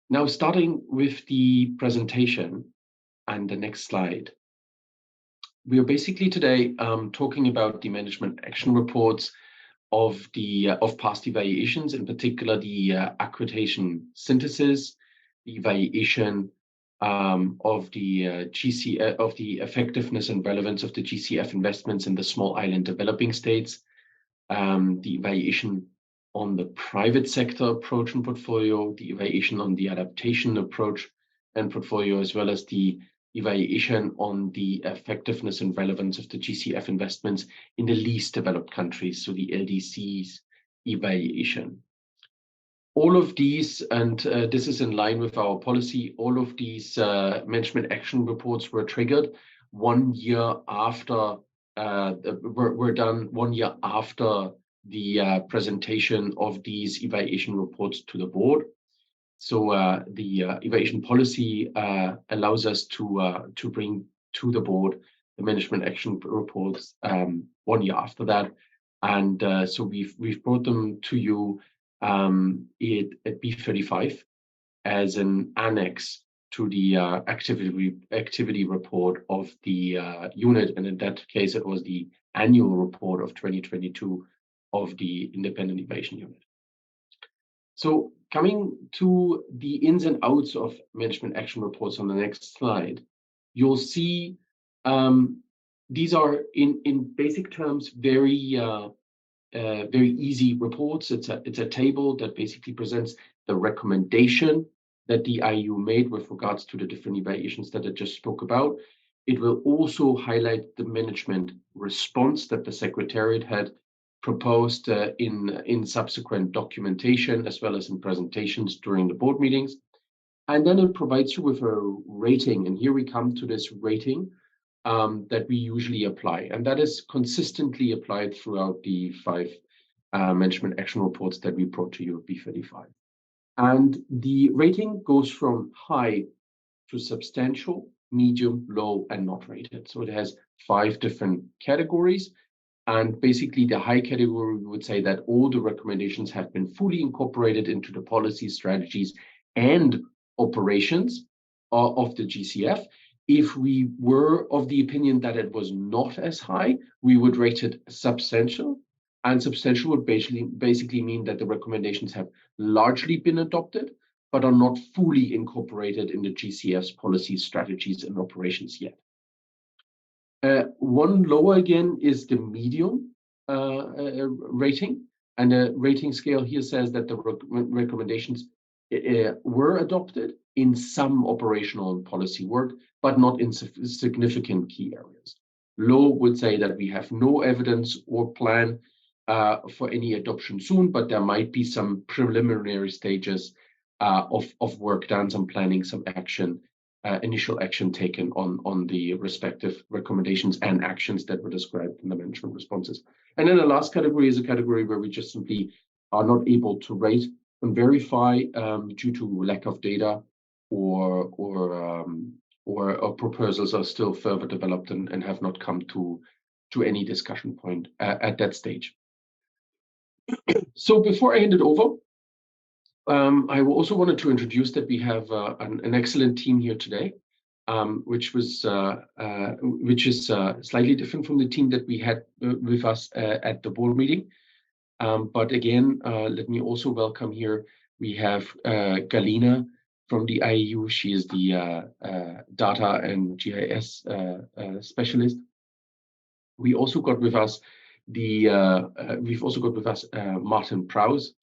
Now, starting with the presentation and the next slide, we are basically today talking about the management action reports of past evaluations, in particular the accreditation synthesis, the evaluation of the of the effectiveness and relevance of the GCF investments in the small island developing states, the evaluation on the private sector approach and portfolio, the evaluation on the adaptation approach and portfolio, as well as the evaluation on the effectiveness and relevance of the GCF investments in the least developed countries, so the LDCs evaluation. All of these, and this is in line with our policy, all of these management action reports were triggered 1 year after, were done 1 year after the presentation of these evaluation reports to the board. So the evaluation policy allows us to bring to the board the management action reports 1 year after that, and so we've brought them to you at B35 as an annex to the activity report of the unit, and in that case it was the annual report of 2022 of the independent evaluation unit. So coming to the ins and outs of management action reports on the next slide, you'll see these are in basic terms very easy reports. It's a table that basically presents the recommendation that the IEU made with regards to the different evaluations that I just spoke about. It will also highlight the management response that the Secretariat had proposed in subsequent documentation, as well as in presentations during the board meetings. And then it provides you with a rating. And here we come to this rating that we usually apply. And that is consistently applied throughout the 5 management action reports that we brought to you at B35. And the rating goes from high to substantial, medium, low, and not rated. So it has 5 different categories. And basically the high category would say that all the recommendations have been fully incorporated into the policy, strategies, and operations of the GCF. If we were of the opinion that it was not as high, we would rate it substantial. And substantial would basically mean that the recommendations have largely been adopted, but are not fully incorporated in the GCF's policy, strategies, and operations yet. One lower again is the medium rating, and the rating scale here says that the recommendations were adopted in some operational and policy work, but not in significant key areas. Low would say that we have no evidence or plan for any adoption soon, but there might be some preliminary stages of work done, some planning, some action, initial action taken on the respective recommendations and actions that were described in the management responses. And then the last category is a category where we just simply are not able to rate and verify due to lack of data, or proposals are still further developed and have not come to any discussion point at that stage. So before I hand it over, I also wanted to introduce that we have an excellent team here today, which is slightly different from the team that we had with us at the board meeting. But again, let me also welcome here, we have Galina from the IEU. She is the data and GIS specialist. We also got with us Martin Prowse,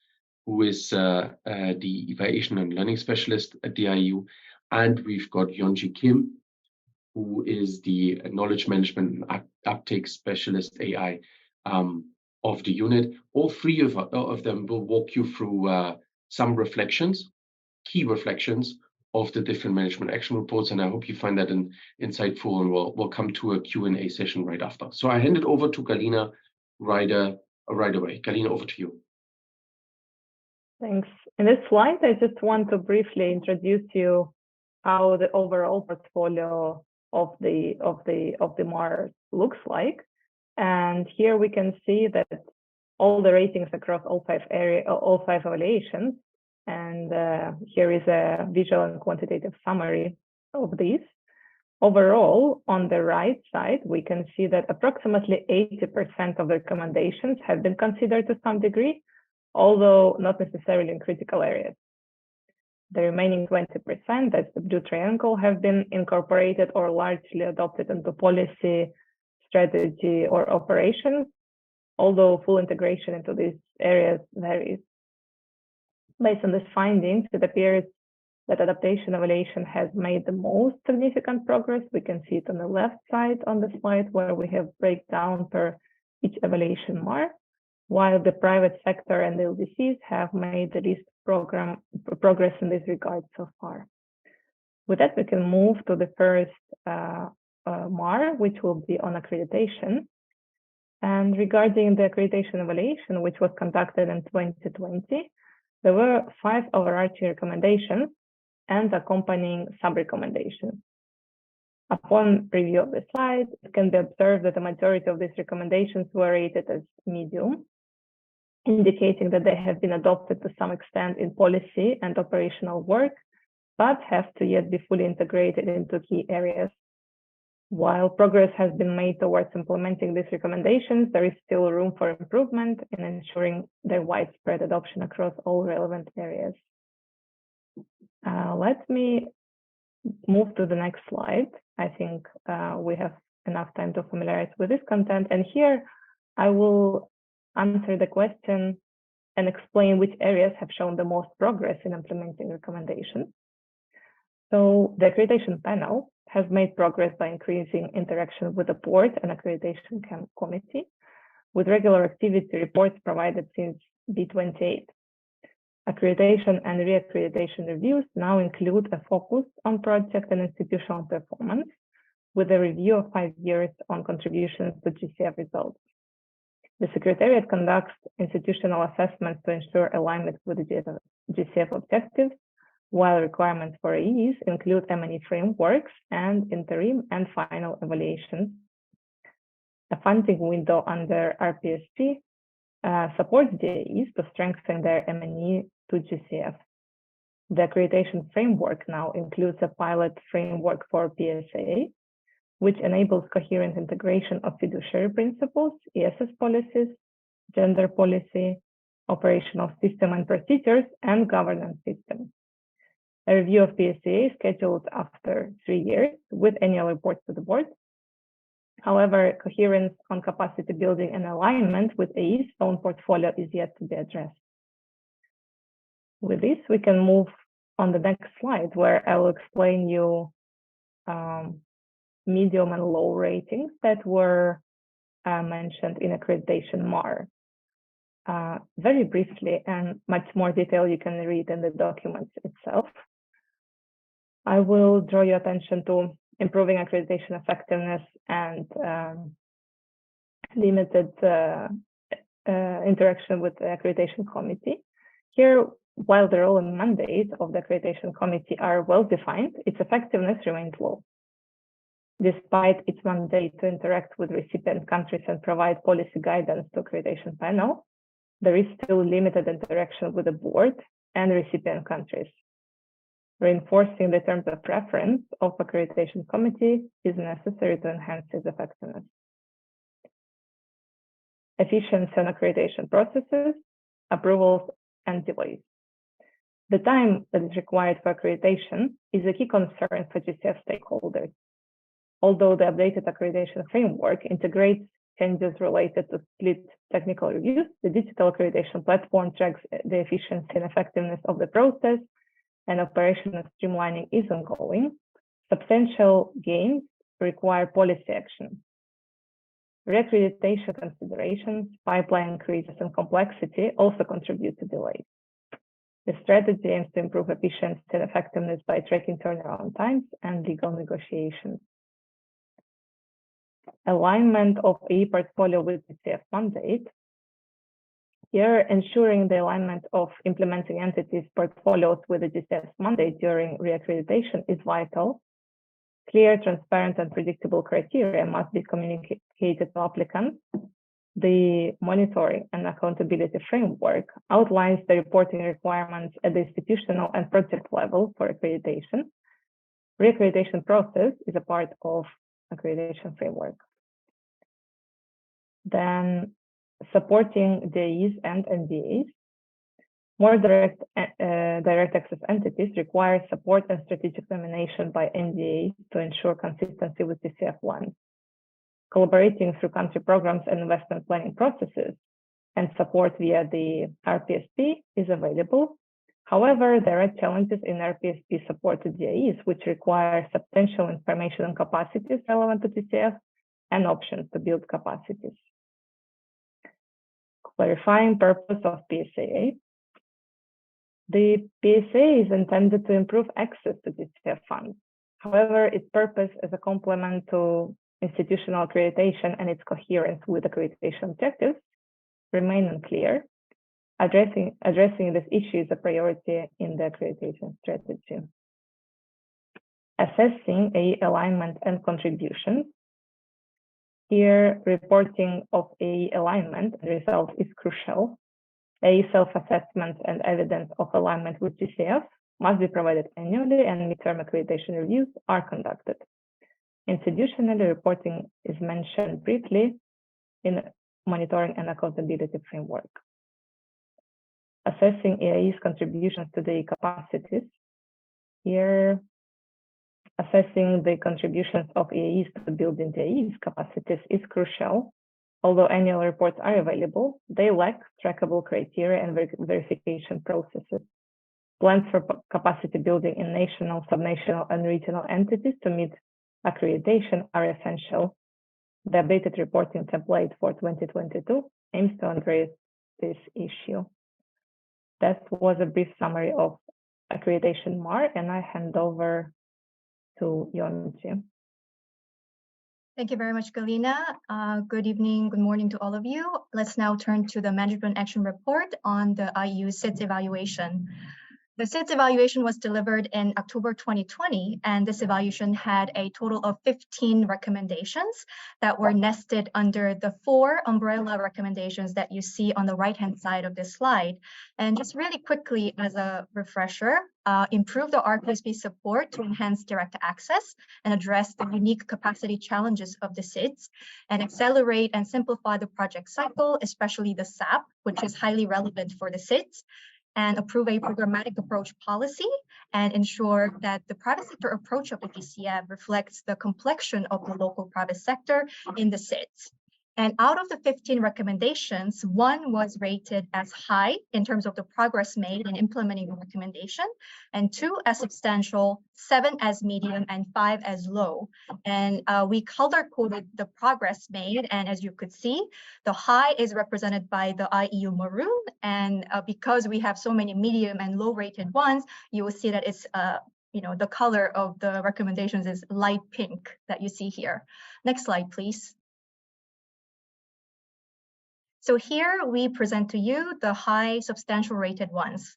who is the evaluation and learning specialist at the IEU, and we've got Yonji Kim, who is the knowledge management and uptake specialist AI of the unit. All 3 of them will walk you through some reflections, key reflections of the different management action reports, and I hope you find that insightful, and we'll come to a Q&A session right after. So I hand it over to Galina right away. Galina, over to you. Thanks. In this slide, I just want to briefly introduce you how the overall portfolio of the MAR looks like. And here we can see that all the ratings across all 5 evaluations And here is a visual and quantitative summary of these. Overall, on the right side, we can see that approximately 80% of the recommendations have been considered to some degree, although not necessarily in critical areas. The remaining 20%, that's the blue triangle, have been incorporated or largely adopted into policy, strategy, or operations, although full integration into these areas varies. Based on these findings, it appears that adaptation evaluation has made the most significant progress. We can see it on the left side on the slide, where we have breakdown per each evaluation mark, while the private sector and the LDCs have made the least progress in this regard so far. With that, we can move to the first MAR, which will be on accreditation. And regarding the accreditation evaluation, which was conducted in 2020, there were 5 overarching recommendations and accompanying sub-recommendations. Upon review of the slide, it can be observed that the majority of these recommendations were rated as medium, indicating that they have been adopted to some extent in policy and operational work, but have to yet be fully integrated into key areas. While progress has been made towards implementing these recommendations, there is still room for improvement in ensuring their widespread adoption across all relevant areas. Let me move to the next slide. I think we have enough time to familiarize with this content. And here I will answer the question and explain which areas have shown the most progress in implementing recommendations. So the accreditation panel has made progress by increasing interaction with the board and accreditation committee, with regular activity reports provided since B28. Accreditation and reaccreditation reviews now include a focus on project and institutional performance, with a review of 5 years on contributions to GCF results. The Secretariat conducts institutional assessments to ensure alignment with the GCF objectives, while requirements for AEs include M&E frameworks and interim and final evaluations. A funding window under RPSP supports the AEs to strengthen their M&E to GCF. The accreditation framework now includes a pilot framework for PSA, which enables coherent integration of fiduciary principles, ESS policies, gender policy, operational system and procedures, and governance systems. A review of PSA is scheduled after 3 years with annual reports to the board. However, coherence on capacity building and alignment with AE's own portfolio is yet to be addressed. With this, we can move on the next slide, where I will explain you medium and low ratings that were mentioned in accreditation MAR. Very briefly, and much more detail you can read in the document itself. I will draw your attention to improving accreditation effectiveness and limited interaction with the accreditation committee. Here, while the role and mandate of the accreditation committee are well defined, its effectiveness remains low. Despite its mandate to interact with recipient countries and provide policy guidance to accreditation panel, there is still limited interaction with the board and recipient countries. Reinforcing the terms of reference of accreditation committee is necessary to enhance its effectiveness. Efficiency on accreditation processes, approvals, and delays. The time that is required for accreditation is a key concern for GCF stakeholders. Although the updated accreditation framework integrates changes related to split technical reviews, the digital accreditation platform tracks the efficiency and effectiveness of the process, and operational streamlining is ongoing. Substantial gains require policy action. Reaccreditation considerations, pipeline increases, and complexity also contribute to delays. The strategy aims to improve efficiency and effectiveness by tracking turnaround times and legal negotiations. Alignment of AE portfolio with GCF mandate. Here, ensuring the alignment of implementing entities' portfolios with the GCF mandate during reaccreditation is vital. Clear, transparent, and predictable criteria must be communicated to applicants. The monitoring and accountability framework outlines the reporting requirements at the institutional and project level for accreditation. Reaccreditation process is a part of accreditation framework. Then supporting DAEs and NDAs. More direct access entities require support and strategic nomination by NDAs to ensure consistency with TCF1. Collaborating through country programs and investment planning processes and support via the RPSP is available. However, there are challenges in RPSP supported DAEs, which require substantial information and capacities relevant to TCF and options to build capacities. Clarifying purpose of PSAA. The PSA is intended to improve access to TCF funds. However, its purpose as a complement to institutional accreditation and its coherence with accreditation objectives remain unclear. Addressing this issue is a priority in the accreditation strategy. Assessing AE alignment and contributions. Here, reporting of AE alignment and results is crucial. AE self-assessment and evidence of alignment with TCF must be provided annually, and midterm accreditation reviews are conducted. Institutionally, reporting is mentioned briefly in monitoring and accountability framework. Assessing AE's contributions to the capacities. Here, assessing the contributions of AEs to building the AE's capacities is crucial. Although annual reports are available, they lack trackable criteria and verification processes. Plans for capacity building in national, subnational, and regional entities to meet accreditation are essential. The updated reporting template for 2022 aims to address this issue. That was a brief summary of accreditation MAR, and I hand over to Yonji. Thank you very much, Galina. Good evening, good morning to all of you. Let's now turn to the Management Action Report on the IEU SIDS evaluation. The SIDS evaluation was delivered in October 2020, and this evaluation had a total of 15 recommendations that were nested under the 4 umbrella recommendations that you see on the right-hand side of this slide. And just really quickly as a refresher, improve the RPSP support to enhance direct access and address the unique capacity challenges of the SIDS, and accelerate and simplify the project cycle, especially the SAP, which is highly relevant for the SIDS, and approve a programmatic approach policy and ensure that the private sector approach of the GCF reflects the complexion of the local private sector in the SIDS. And out of the 15 recommendations, 1 was rated as high in terms of the progress made in implementing the recommendation, and 2 as substantial, 7 as medium, and 5 as low. And we color-coded the progress made, and as you could see, the high is represented by the IEU maroon, and because we have so many medium and low-rated ones, you will see that it's the color of the recommendations is light pink that you see here. Next slide, please. So here we present to you the high substantial rated ones.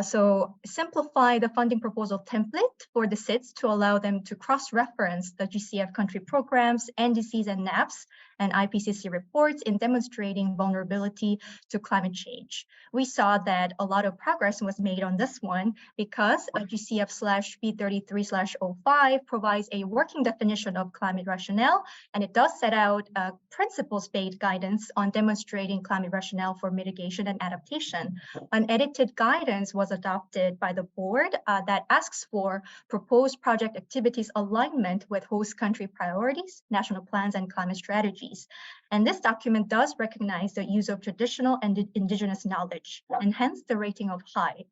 So simplify the funding proposal template for the SIDS to allow them to cross-reference the GCF country programs, NDCs and NAPs, and IPCC reports in demonstrating vulnerability to climate change. We saw that a lot of progress was made on this one because GCF/B33/05 provides a working definition of climate rationale, and it does set out principles-based guidance on demonstrating climate rationale for mitigation and adaptation. Unedited guidance was adopted by the board that asks for proposed project activities alignment with host country priorities, national plans, and climate strategies. And this document does recognize the use of traditional and indigenous knowledge, and hence the rating of high.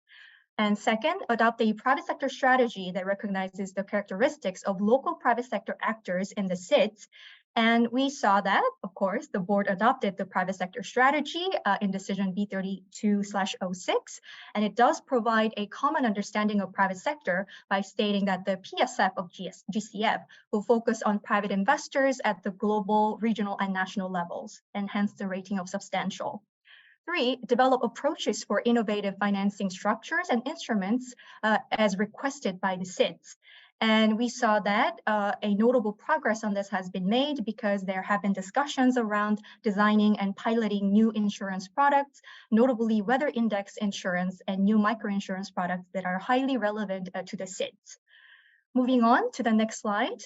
And second, adopt a private sector strategy that recognizes the characteristics of local private sector actors in the SIDS. And we saw that, of course, the board adopted the private sector strategy in decision B32/06, and it does provide a common understanding of private sector by stating that the PSF of GCF will focus on private investors at the global, regional, and national levels, and hence the rating of substantial. 3, develop approaches for innovative financing structures and instruments as requested by the SIDS. And we saw that a notable progress on this has been made because there have been discussions around designing and piloting new insurance products, notably weather index insurance and new microinsurance products that are highly relevant to the SIDS. Moving on to the next slide.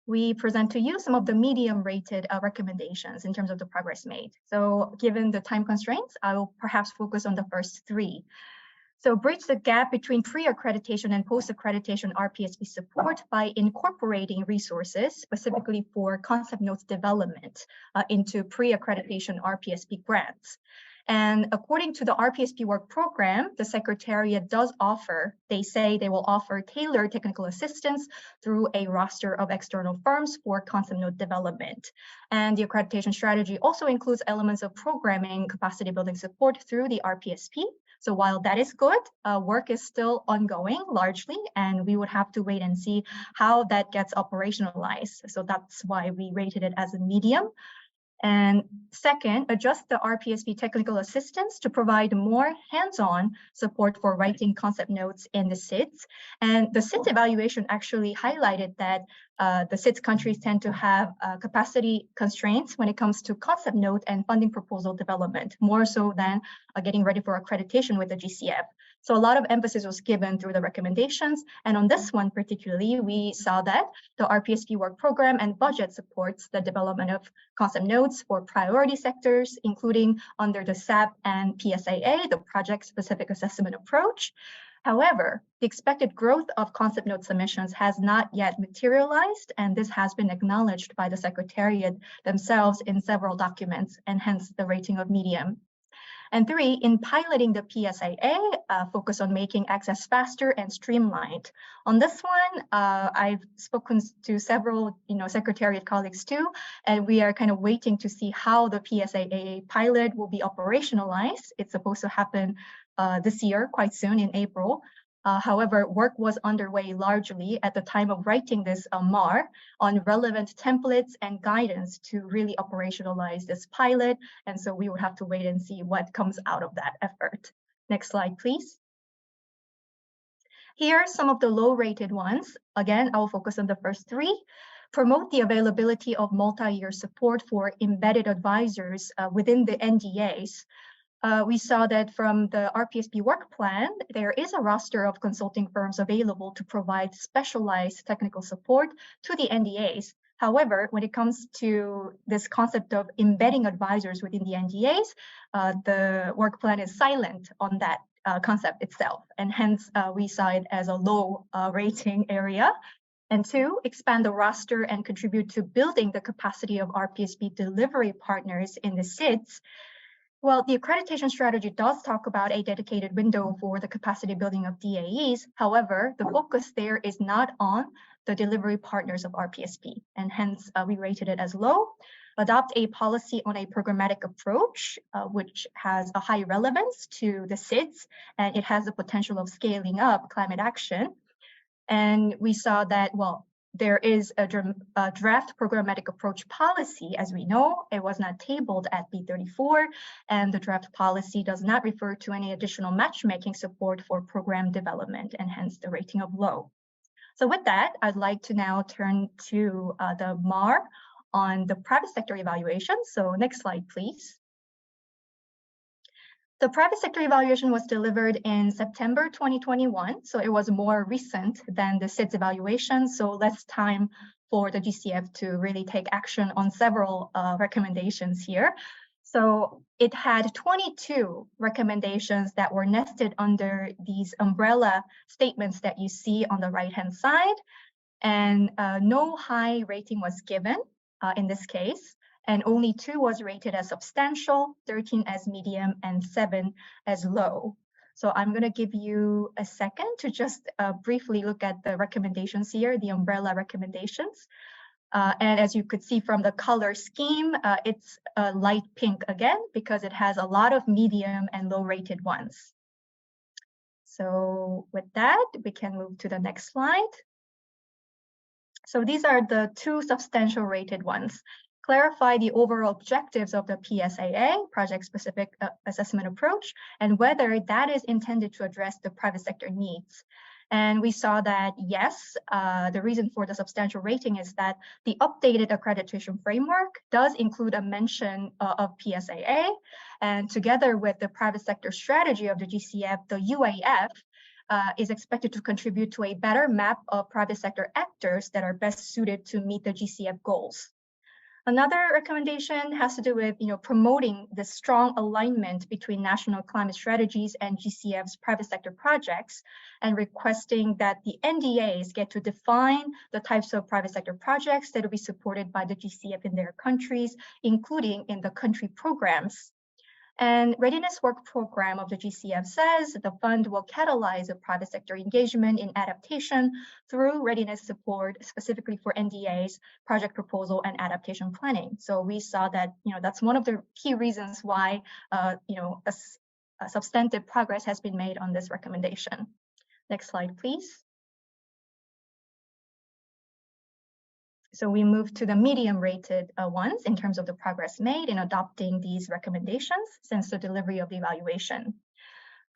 We present to you some of the medium-rated recommendations in terms of the progress made. So given the time constraints, I will perhaps focus on the first three. So bridge the gap between pre-accreditation and post-accreditation RPSP support by incorporating resources specifically for concept notes development into pre-accreditation RPSP grants. And according to the RPSP work program, the Secretariat does offer, they say they will offer tailored technical assistance through a roster of external firms for concept note development. And the accreditation strategy also includes elements of programming capacity building support through the RPSP. So while that is good, work is still ongoing largely, and we would have to wait and see how that gets operationalized. So that's why we rated it as a medium. And second, adjust the RPSP technical assistance to provide more hands-on support for writing concept notes in the SIDS. And the SIDS evaluation actually highlighted that the SIDS countries tend to have capacity constraints when it comes to concept note and funding proposal development, more so than getting ready for accreditation with the GCF. So a lot of emphasis was given through the recommendations. And on this one particularly, we saw that the RPSP work program and budget supports the development of concept notes for priority sectors, including under the SAP and PSAA, the project-specific assessment approach. However, the expected growth of concept note submissions has not yet materialized, and this has been acknowledged by the Secretariat themselves in several documents, and hence the rating of medium. And three, in piloting the PSAA, focus on making access faster and streamlined. On this one, I've spoken to several, Secretariat colleagues too, and we are kind of waiting to see how the PSAA pilot will be operationalized. It's supposed to happen this year, quite soon in April. However, work was underway largely at the time of writing this MAR on relevant templates and guidance to really operationalize this pilot. And so we would have to wait and see what comes out of that effort. Next slide, please. Here are some of the low-rated ones. Again, I will focus on the first three. Promote the availability of multi-year support for embedded advisors within the NDAs. We saw that from the RPSP work plan, there is a roster of consulting firms available to provide specialized technical support to the NDAs. However, when it comes to this concept of embedding advisors within the NDAs, the work plan is silent on that concept itself, and hence we saw it as a low rating area. And two, expand the roster and contribute to building the capacity of RPSP delivery partners in the SIDS. Well, the accreditation strategy does talk about a dedicated window for the capacity building of DAEs. However, the focus there is not on the delivery partners of RPSP, and hence we rated it as low. Adopt a policy on a programmatic approach, which has a high relevance to the SIDS, and it has the potential of scaling up climate action. And we saw that, well, there is a draft programmatic approach policy, as we know. It was not tabled at B34, and the draft policy does not refer to any additional matchmaking support for program development, and hence the rating of low. So with that, I'd like to now turn to the MAR on the private sector evaluation. So next slide, please. The private sector evaluation was delivered in September 2021, so it was more recent than the SIDS evaluation, so less time for the GCF to really take action on several recommendations here. So it had 22 recommendations that were nested under these umbrella statements that you see on the right-hand side, and no high rating was given in this case. And only 2 was rated as substantial, 13 as medium, and 7 as low. So I'm going to give you a second to just briefly look at the recommendations here, the umbrella recommendations. And as you could see from the color scheme, it's light pink again, because it has a lot of medium and low rated ones. So with that, we can move to the next slide. So these are the 2 substantial rated ones. Clarify the overall objectives of the PSAA, project-specific assessment approach, and whether that is intended to address the private sector needs. And we saw that, yes, the reason for the substantial rating is that the updated accreditation framework does include a mention of PSAA. And together with the private sector strategy of the GCF, the UAF is expected to contribute to a better map of private sector actors that are best suited to meet the GCF goals. Another recommendation has to do with promoting the strong alignment between national climate strategies and GCF's private sector projects, and requesting that the NDAs get to define the types of private sector projects that will be supported by the GCF in their countries, including in the country programs. And Readiness Work Program of the GCF says the fund will catalyze a private sector engagement in adaptation through readiness support, specifically for NDAs, project proposal, and adaptation planning. So we saw that that's one of the key reasons why a substantive progress has been made on this recommendation. Next slide, please. So we move to the medium-rated ones in terms of the progress made in adopting these recommendations since the delivery of the evaluation.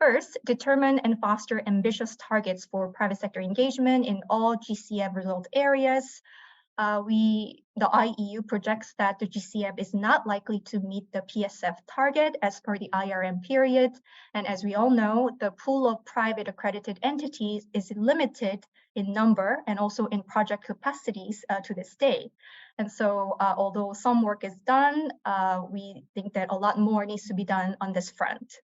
First, determine and foster ambitious targets for private sector engagement in all GCF result areas. The IEU projects that the GCF is not likely to meet the PSF target as per the IRM period. And as we all know, the pool of private accredited entities is limited in number and also in project capacities to this day. And so although some work is done, we think that a lot more needs to be done on this front.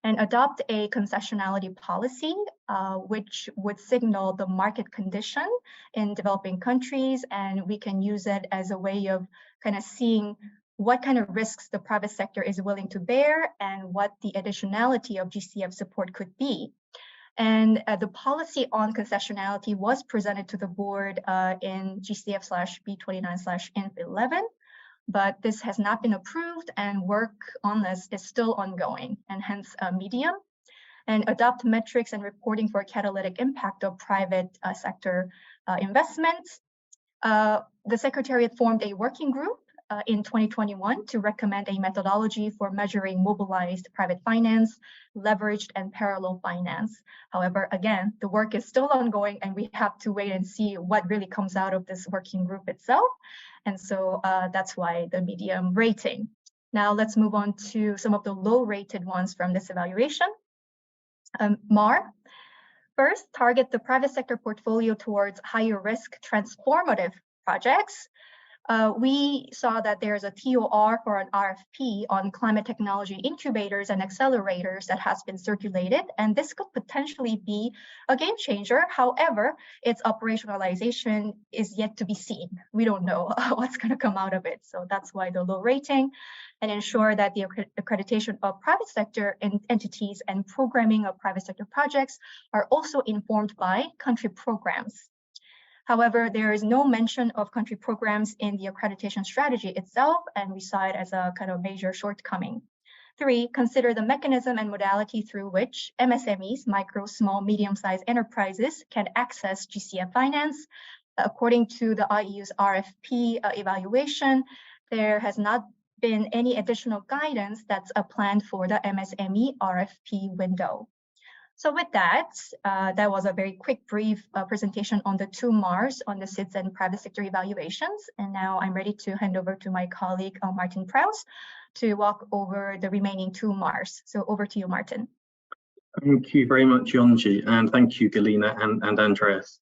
And adopt a concessionality policy, which would signal the market condition in developing countries, and we can use it as a way of kind of seeing what kind of risks the private sector is willing to bear and what the additionality of GCF support could be. And the policy on concessionality was presented to the board in GCF/B29/INF11. But this has not been approved, and work on this is still ongoing, and hence medium. And adopt metrics and reporting for catalytic impact of private sector investments. The Secretariat formed a working group in 2021 to recommend a methodology for measuring mobilized private finance, leveraged and parallel finance. However, again, the work is still ongoing, and we have to wait and see what really comes out of this working group itself. And so that's why the medium rating. Now let's move on to some of the low-rated ones from this evaluation. MAR. First, target the private sector portfolio towards higher risk transformative projects. We saw that there's a TOR for an RFP on climate technology incubators and accelerators that has been circulated, and this could potentially be a game changer. However, its operationalization is yet to be seen. We don't know what's going to come out of it, so that's why the low rating. And ensure that the accreditation of private sector entities and programming of private sector projects are also informed by country programs. However, there is no mention of country programs in the accreditation strategy itself, and we saw it as a kind of major shortcoming. 3, consider the mechanism and modality through which MSMEs, micro, small, medium-sized enterprises, can access GCF finance. According to the IEU's RFP evaluation, there has not been any additional guidance that's planned for the MSME RFP window. So with that, that was a very quick, brief presentation on the 2 MARs on the SIDS and private sector evaluations. And now I'm ready to hand over to my colleague, Martin Prowse, to walk over the remaining 2 MARs. So over to you, Martin. Thank you very much, Yonji, and thank you, Galina and Andreas.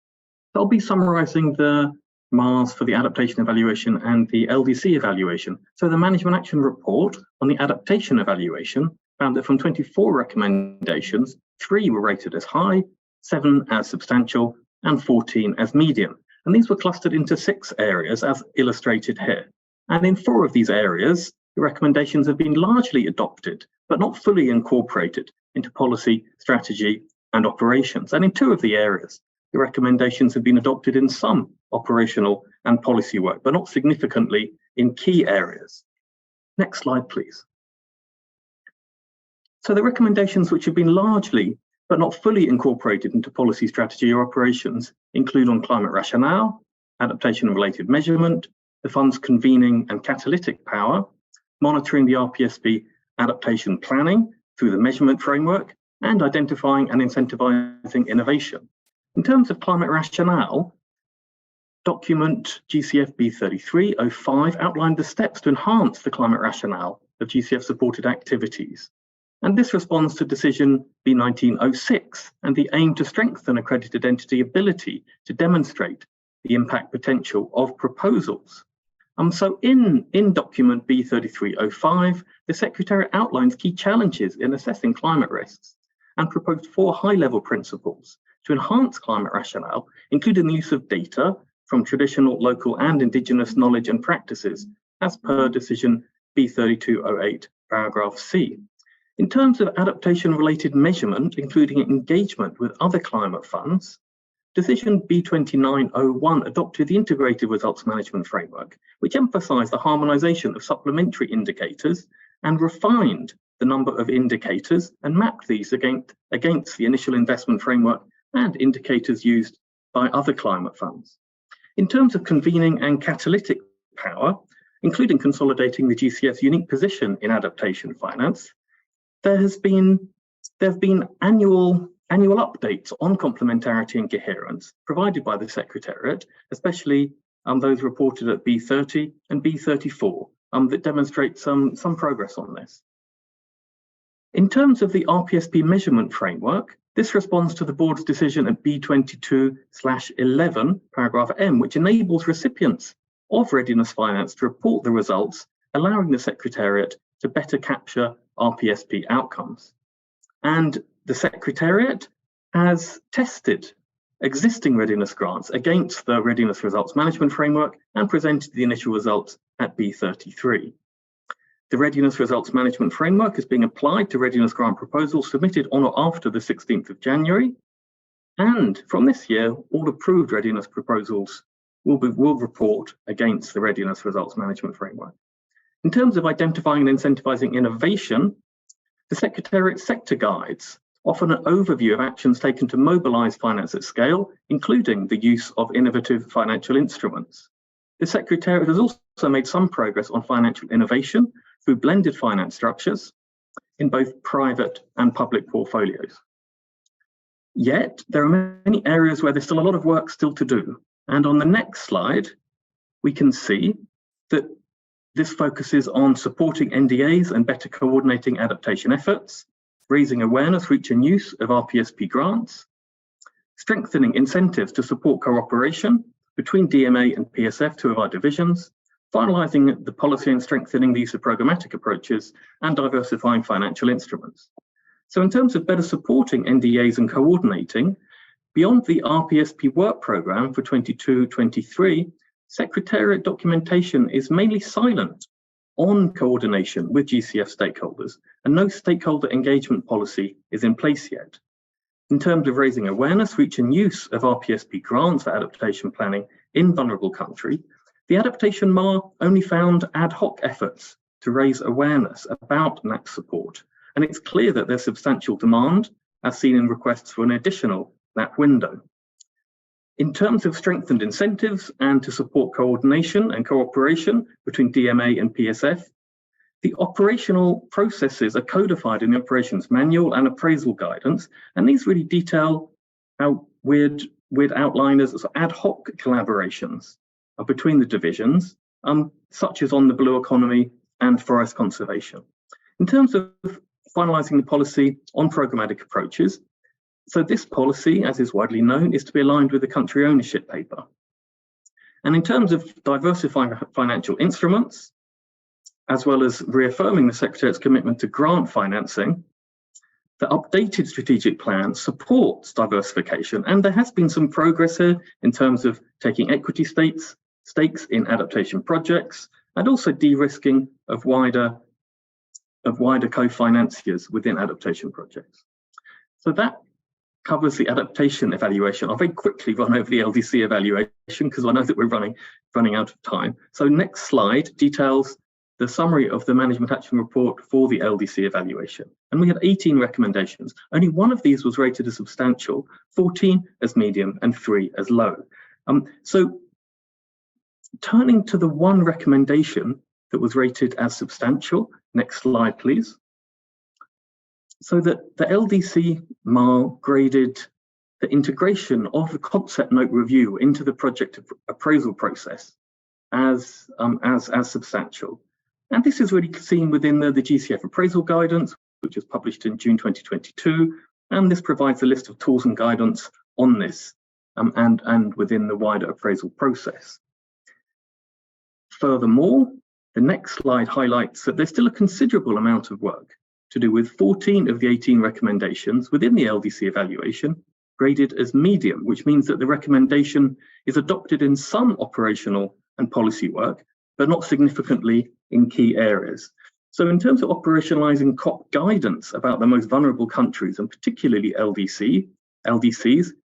I'll be summarizing the MARs for the adaptation evaluation and the LDC evaluation. So the management action report on the adaptation evaluation found that from 24 recommendations, 3 were rated as high, 7 as substantial, and 14 as medium. And these were clustered into 6 areas as illustrated here. And in 4 of these areas, the recommendations have been largely adopted, but not fully incorporated into policy, strategy, and operations. And in 2 of the areas, the recommendations have been adopted in some operational and policy work, but not significantly in key areas. Next slide, please. So the recommendations which have been largely but not fully incorporated into policy, strategy, or operations include on climate rationale, adaptation and related measurement, the fund's convening and catalytic power, monitoring the RPSB adaptation planning through the measurement framework, and identifying and incentivizing innovation. In terms of climate rationale, document GCF B3305 outlined the steps to enhance the climate rationale of GCF-supported activities. And this responds to decision B1906 and the aim to strengthen accredited entity ability to demonstrate the impact potential of proposals. So in document B3305, the Secretariat outlines key challenges in assessing climate risks and proposed 4 high-level principles to enhance climate rationale, including the use of data from traditional, local and indigenous knowledge and practices, as per decision B3208, paragraph C. In terms of adaptation-related measurement, including engagement with other climate funds, decision B2901 adopted the Integrated Results Management Framework, which emphasised the harmonisation of supplementary indicators and refined the number of indicators and mapped these against the initial investment framework and indicators used by other climate funds. In terms of convening and catalytic power, including consolidating the GCF's unique position in adaptation finance, there have been annual updates on complementarity and coherence provided by the Secretariat, especially those reported at B30 and B34 that demonstrate some progress on this. In terms of the RPSP measurement framework, this responds to the board's decision at B22/11, paragraph M, which enables recipients of readiness finance to report the results, allowing the Secretariat to better capture RPSP outcomes. And the Secretariat has tested existing readiness grants against the Readiness Results Management Framework and presented the initial results at B33. The Readiness Results Management Framework is being applied to readiness grant proposals submitted on or after the 16th of January. And from this year, all approved readiness proposals will report against the Readiness Results Management Framework. In terms of identifying and incentivising innovation, the Secretariat sector guides offer an overview of actions taken to mobilise finance at scale, including the use of innovative financial instruments. The Secretariat has also made some progress on financial innovation through blended finance structures in both private and public portfolios. Yet, there are many areas where there's still a lot of work still to do. And on the next slide, we can see that this focuses on supporting NDAs and better coordinating adaptation efforts, raising awareness, reach and use of RPSP grants, strengthening incentives to support cooperation between DMA and PSF, 2 of our divisions, finalising the policy and strengthening the use of programmatic approaches, and diversifying financial instruments. So in terms of better supporting NDAs and coordinating, beyond the RPSP work programme for 22-23, Secretariat documentation is mainly silent on coordination with GCF stakeholders, and no stakeholder engagement policy is in place yet. In terms of raising awareness, reach and use of RPSP grants for adaptation planning in vulnerable country, the Adaptation MAR only found ad hoc efforts to raise awareness about NAC support, and it's clear that there's substantial demand, as seen in requests for an additional NAC window. In terms of strengthened incentives and to support coordination and cooperation between DMA and PSF, the operational processes are codified in the operations manual and appraisal guidance, and these really detail how we'd outline as ad hoc collaborations between the divisions, such as on the blue economy and forest conservation. In terms of finalising the policy on programmatic approaches, so this policy, as is widely known, is to be aligned with the country ownership paper. And in terms of diversifying financial instruments, as well as reaffirming the Secretariat's commitment to grant financing, the updated strategic plan supports diversification, and there has been some progress here in terms of taking equity stakes in adaptation projects, and also de-risking of wider co-financiers within adaptation projects. So that covers the adaptation evaluation. I'll very quickly run over the LDC evaluation because I know that we're running out of time. So next slide details the summary of the management action report for the LDC evaluation. And we had 18 recommendations. Only 1 of these was rated as substantial, 14 as medium, and 3 as low. So turning to the 1 recommendation that was rated as substantial, next slide, please. So that the LDC MAR graded the integration of the concept note review into the project appraisal process as substantial. And this is really seen within the GCF appraisal guidance, which was published in June 2022. And this provides a list of tools and guidance on this and within the wider appraisal process. Furthermore, the next slide highlights that there's still a considerable amount of work to do with 14 of the 18 recommendations within the LDC evaluation graded as medium, which means that the recommendation is adopted in some operational and policy work, but not significantly in key areas. So in terms of operationalizing COP guidance about the most vulnerable countries, and particularly LDCs,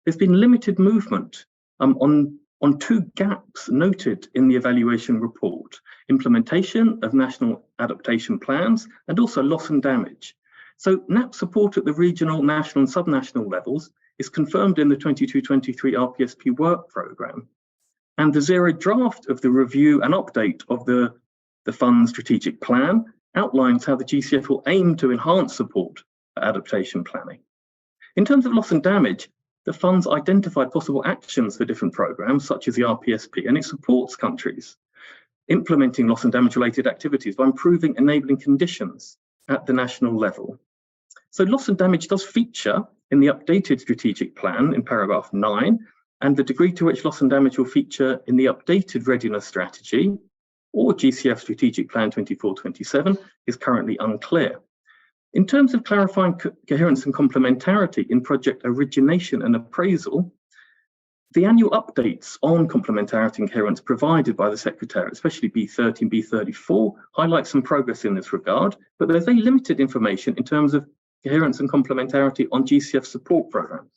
there's been limited movement on two gaps noted in the evaluation report: implementation of national adaptation plans and also loss and damage. So NAP support at the regional, national and subnational levels is confirmed in the 22-23 RPSP work programme. And the zero draft of the review and update of the Fund strategic plan outlines how the GCF will aim to enhance support for adaptation planning. In terms of loss and damage, the Fund's identified possible actions for different programmes, such as the RPSP, and it supports countries implementing loss and damage related activities by improving enabling conditions at the national level. So loss and damage does feature in the updated strategic plan in paragraph 9, and the degree to which loss and damage will feature in the updated readiness strategy or GCF strategic plan 24-27 is currently unclear. In terms of clarifying coherence and complementarity in project origination and appraisal, the annual updates on complementarity and coherence provided by the Secretariat, especially B30 and B34, highlight some progress in this regard, but there's very limited information in terms of coherence and complementarity on GCF support programs.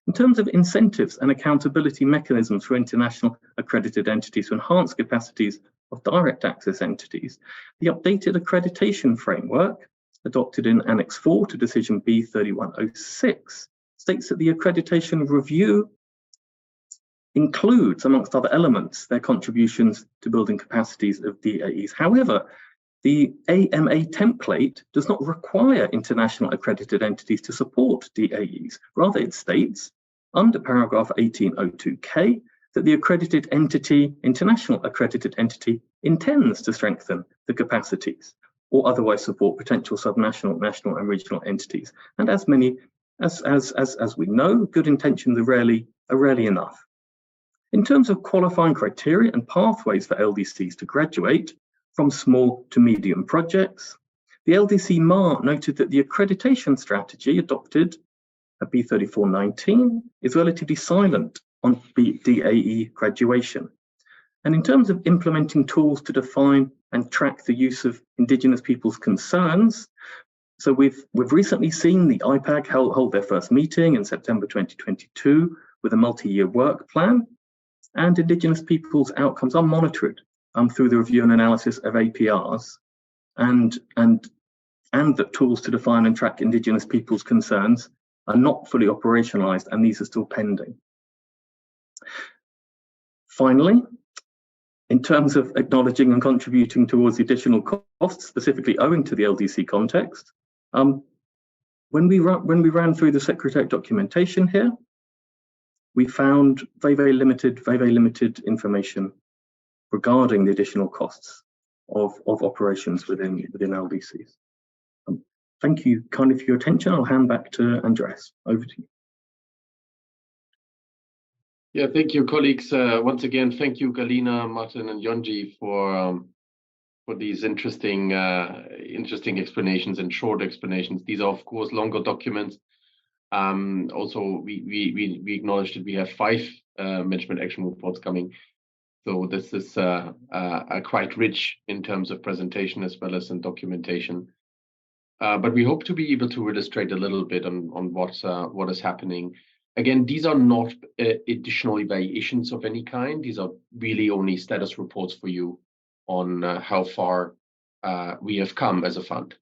In terms of incentives and accountability mechanisms for international accredited entities to enhance capacities of direct access entities, the updated accreditation framework adopted in Annex 4 to Decision B3106 states that the accreditation review includes, amongst other elements, their contributions to building capacities of DAEs. However, the AMA template does not require international accredited entities to support DAEs. Rather, it states under paragraph 1802K that the accredited entity, international accredited entity, intends to strengthen the capacities or otherwise support potential subnational, national and regional entities. And as we know, good intentions are rarely enough. In terms of qualifying criteria and pathways for LDCs to graduate from small to medium projects, the LDC MAR noted that the accreditation strategy adopted at B3419 is relatively silent on DAE graduation. And in terms of implementing tools to define and track the use of Indigenous peoples' concerns, so we've recently seen the IPAG hold their first meeting in September 2022 with a multi-year work plan, and Indigenous peoples' outcomes are monitored through the review and analysis of APRs, and that tools to define and track Indigenous peoples' concerns are not fully operationalised, and these are still pending. Finally, in terms of acknowledging and contributing towards the additional costs, specifically owing to the LDC context, when we ran through the Secretariat documentation here, we found very limited information regarding the additional costs of operations within LDCs. Thank you kindly for your attention. I'll hand back to Andreas. Over to you. Yeah, thank you, colleagues. Once again, thank you, Galina, Martin, and Yonji for these interesting explanations and short explanations. These are, of course, longer documents. Also, we acknowledge that we have 5 management action reports coming, so this is quite rich in terms of presentation as well as in documentation. But we hope to be able to illustrate a little bit on what is happening. Again, these are not additional evaluations of any kind. These are really only status reports for you on how far we have come as a fund.